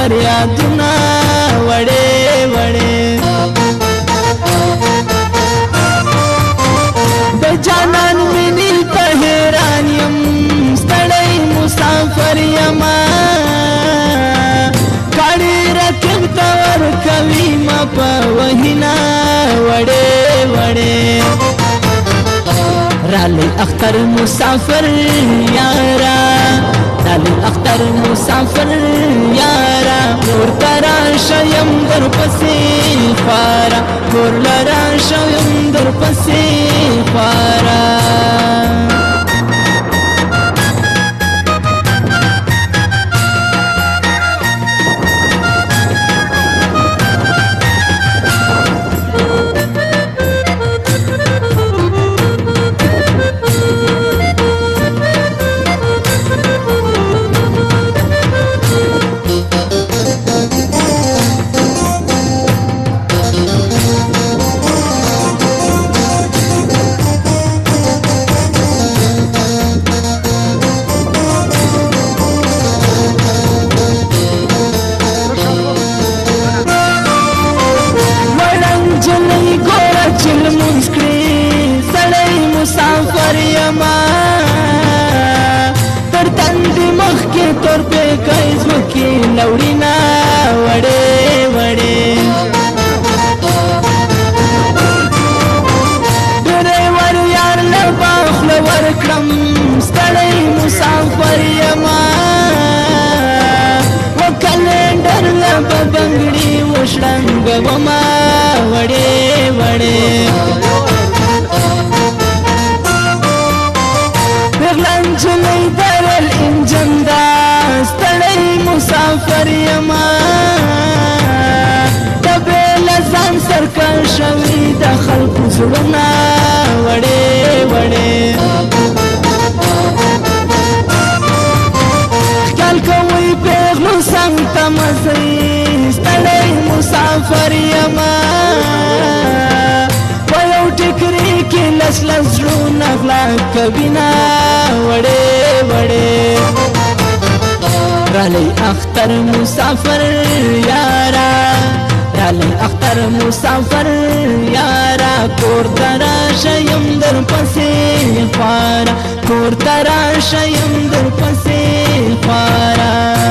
فریادونه وړې وړې د جانان مینې ته حیران یم ستړی مسافر یما کاڼي رقیب ته ورکوي ما په وهینه وړې وړې رالی اختر مسافر یارا رالی اختر مسافر یارا کور ترا شیم در پسی خوارا کور لرا شیم در پسی خوارا مسافر یما تر تندې مخکې تور پیکی ځمکې لوړینا وړې وړې ډریور یار له باخله ورکړم ستړی مسافر یما و کلنډر له به بنګړي وشړنګومه وړې وړې جلی درل انجن دا ستړی مسافر یما دبې لزان سرکل شوي د خلکو زړونه وړې وړې خیال کوئ پیغلو څنګ ته مزئ ستړی مسافر یما په یو ټیکري کې لس لس زړونه غلا کوینه وړې وړې رالی اختر مسافر یارا رالی اختر مسافر یارا کور ترا شیم در پسې خوارا کور ترا شیم در پسې خوارا